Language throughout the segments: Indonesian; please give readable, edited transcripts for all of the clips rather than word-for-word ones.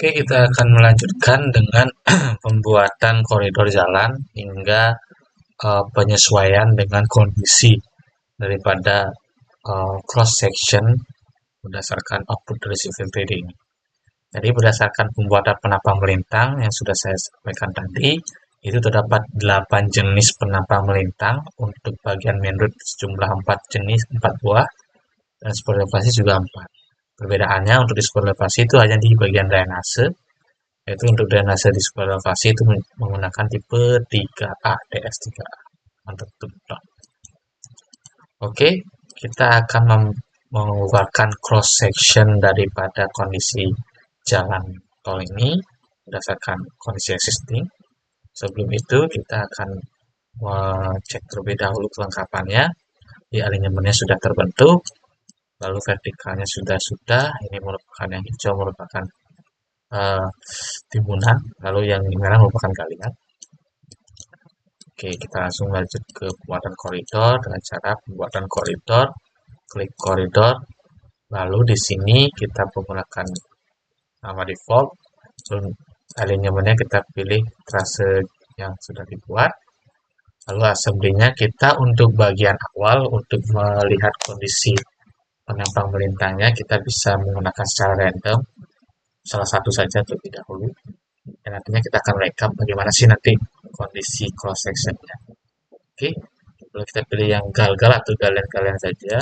Oke, kita akan melanjutkan dengan pembuatan koridor jalan hingga penyesuaian dengan kondisi daripada cross section berdasarkan output dari Civil 3D ini. Jadi berdasarkan pembuatan penampang melintang yang sudah saya sampaikan tadi, itu terdapat 8 jenis penampang melintang untuk bagian main road sejumlah 4 jenis, 4 buah, dan spur elevasi juga 4. Perbedaannya untuk di spur elevasi itu hanya di bagian drainase, yaitu untuk drainase di spur elevasi itu menggunakan tipe 3A, DS3A. Mantap, betul. Oke, kita akan mengeluarkan cross section daripada kondisi jalan tol ini berdasarkan kondisi existing. Sebelum itu kita akan cek terlebih dahulu kelengkapannya. Di alinyemennya sudah terbentuk, lalu vertikalnya sudah. Ini merupakan yang hijau merupakan timbunan, lalu yang merah merupakan galian. Oke, kita langsung lanjut ke pembuatan koridor dengan cara pembuatan koridor, klik koridor, lalu di sini kita menggunakan nama default, alinyemennya kita pilih trase yang sudah dibuat, lalu assembly-nya kita untuk bagian awal untuk melihat kondisi penampang melintangnya kita bisa menggunakan secara random salah satu saja terlebih dahulu, dan nantinya kita akan rekap bagaimana sih nanti kondisi cross section-nya. Oke, lalu kita pilih yang gal-gal atau galian-galian saja.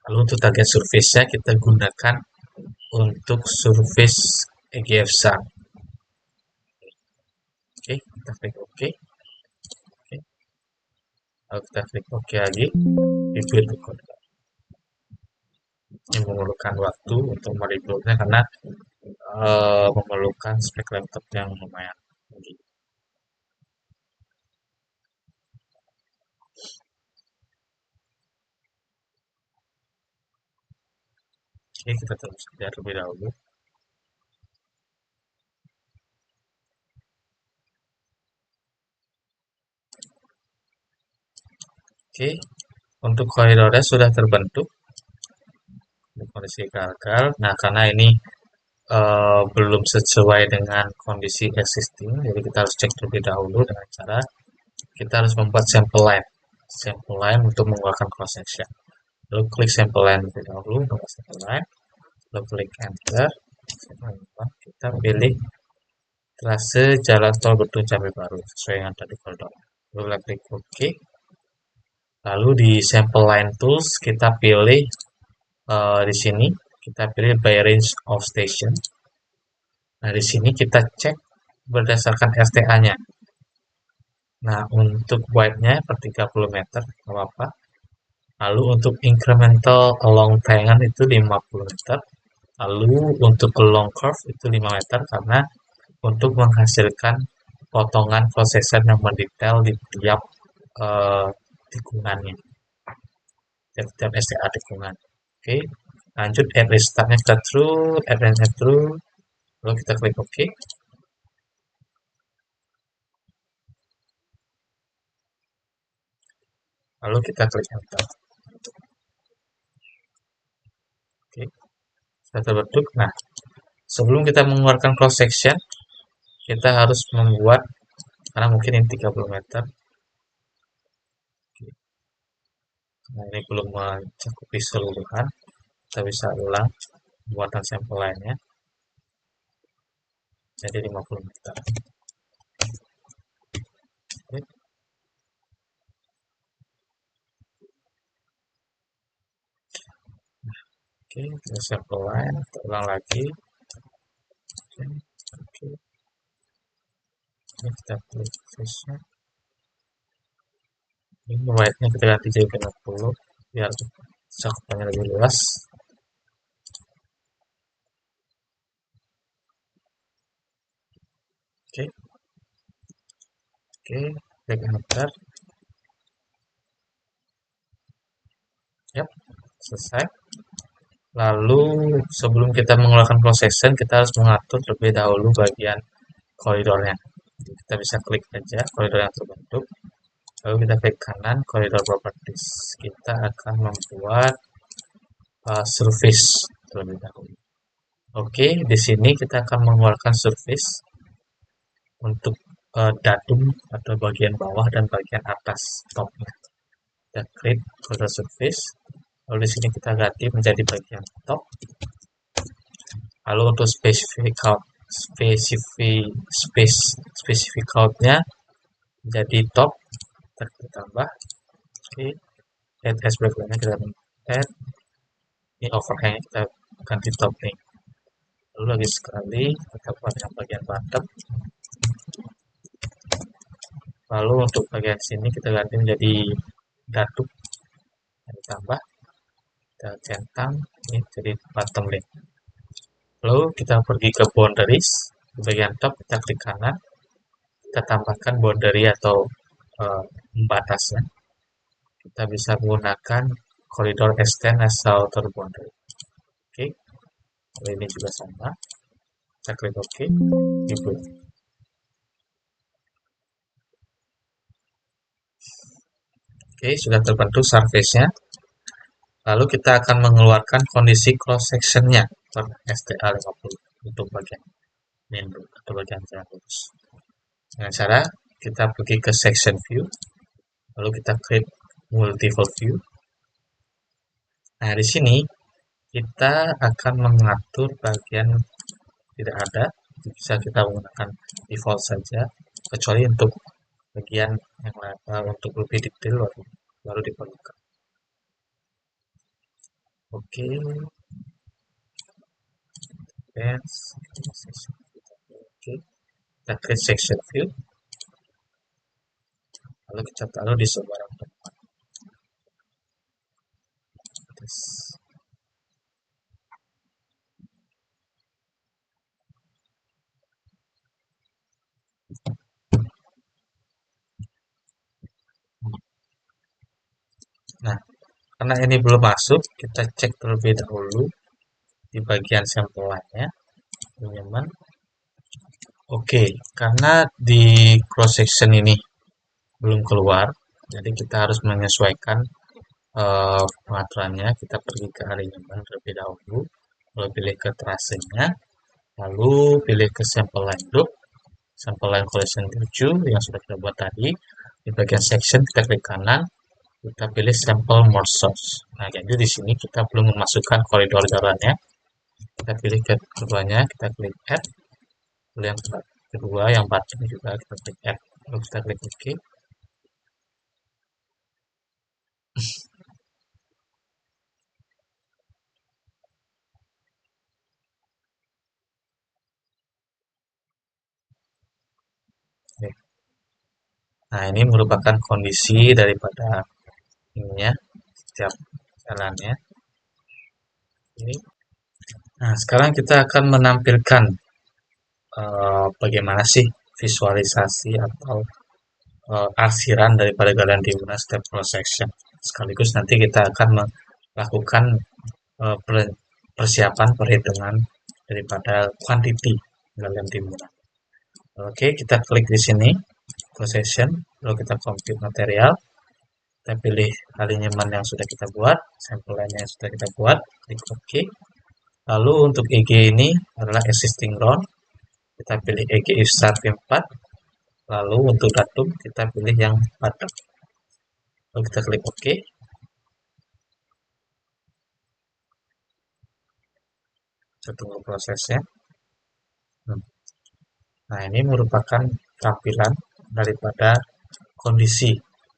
Lalu untuk target surface-nya kita gunakan untuk surface EGF-SAR. Oke, kita klik OK. Oke. Lalu kita klik OK lagi. Rebuild code. Ini memerlukan waktu untuk merebuildnya karena memerlukan spek laptop yang lumayan tinggi. Oke, kita terus lihat terlebih dahulu. Oke, untuk koridornya sudah terbentuk. Kondisi gagal. Nah, karena ini belum sesuai dengan kondisi existing, jadi kita harus cek terlebih dahulu dengan cara kita harus membuat sample line untuk mengeluarkan cross section. Lalu klik sample line terlebih dahulu, membuat sample line, lalu klik enter, kita pilih trase jalan tol Betung Jambi Baru sesuai yang tadi koridor. Lalu klik OK. Lalu di sample line tools kita pilih di sini kita pilih by range of station. Nah, di sini kita cek berdasarkan RTA-nya. Nah, untuk wide-nya per 30 meter, nggak apa-apa. Lalu untuk incremental along triangle itu 50 meter. Lalu untuk long curve itu 5 meter karena untuk menghasilkan potongan processor yang mendetail di tiap tikungannya. Tiap STA tikungan. Oke, lanjut add restart-nya kita true, add true. Lalu kita klik OK. Lalu kita klik enter. Oke, sudah terbentuk. Nah, sebelum kita mengeluarkan cross section, kita harus membuat, karena mungkin ini 30 meter. Nah, ini belum mencakupi keseluruhan. Kita bisa ulang pembuatan sampel lainnya. Jadi 50 meter. Oke. Oke, kita sampel lain, kita ulang lagi. Oke. Ini kita klik face-nya. Ini white-nya kita ganti jadi 50 biar cakupannya lebih luas. Oke. Oke, klik enter. Yap, selesai. Lalu sebelum kita mengeluarkan cross section, kita harus mengatur terlebih dahulu bagian koridornya. Jadi kita bisa klik aja koridor yang terbentuk. Lalu kita klik kanan koridor properties. Kita akan membuat surface terlebih dahulu. Oke, di sini kita akan mengeluarkan surface untuk datum atau bagian bawah dan bagian atas topnya. Kita klik folder surface, lalu di sini kita ganti menjadi bagian top. Lalu untuk specific count-nya jadi top, kita tambah. Oke, add as background-nya kita add. Ini overhang kita ganti top nih. Lalu lagi sekali kita buat yang bagian bottom. Lalu untuk bagian sini kita ganti menjadi datum. Ditambah, kita centang, ini jadi bottom link. Lalu kita pergi ke boundaries, di bagian top kita klik kanan, kita tambahkan boundary atau batasnya. Kita bisa menggunakan koridor extend as outer boundary. Oke, ini juga sama. Kita klik OK, gitu. Oke, sudah terbentuk surface-nya. Lalu kita akan mengeluarkan kondisi cross section-nya per STA 50 untuk bagian main loop atau bagian jalan lurus. Dengan cara kita pergi ke section view, lalu kita klik multiple view. Nah, di sini kita akan mengatur bagian tidak ada, bisa kita menggunakan default saja, kecuali untuk bagian yang untuk lebih detail baru diperlukan. Oke, kita klik section view, lalu kita taruh di sebarang tempat. Nah, karena ini belum masuk, kita cek terlebih dahulu di bagian sampelnya, teman-teman. Oke, karena di cross section ini belum keluar, jadi kita harus menyesuaikan pengaturannya. Kita pergi ke alignment terlebih dahulu, lalu pilih ke tracenya, lalu pilih ke sample line group, sample line collection 7 yang sudah kita buat tadi. Di bagian section kita klik kanan, kita pilih sample more source. Nah, jadi di sini kita belum memasukkan koridor jalannya. Kita pilih keduanya, kita klik add. Lalu yang kedua, yang bottom juga kita klik add. Lalu kita klik OK. Nah, ini merupakan kondisi daripada ininya, setiap jalannya. Ini. Nah, sekarang kita akan menampilkan bagaimana sih visualisasi atau arsiran daripada galian timuna step cross section. Sekaligus nanti kita akan melakukan persiapan perhitungan daripada quantity galian timuna. Oke, kita klik di sini cross section, lalu kita compute material, kita pilih alignment yang sudah kita buat, sampel line yang sudah kita buat, klik OK. Lalu untuk EG ini adalah existing round, kita pilih EG if start 4. Lalu untuk datum kita pilih yang bottom. Lalu kita klik OK. Kita tunggu prosesnya. Nah, ini merupakan tampilan daripada kondisi.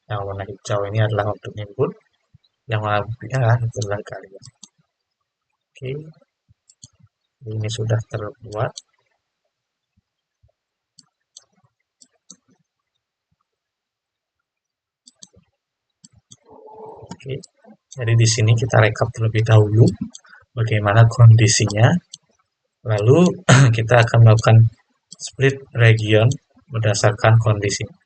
Yang warna hijau ini adalah untuk input, yang warna merah itu adalah galian. Oke, ini sudah terbuat. Oke, jadi di sini kita rekap terlebih dahulu bagaimana kondisinya. Lalu kita akan melakukan split region berdasarkan kondisi.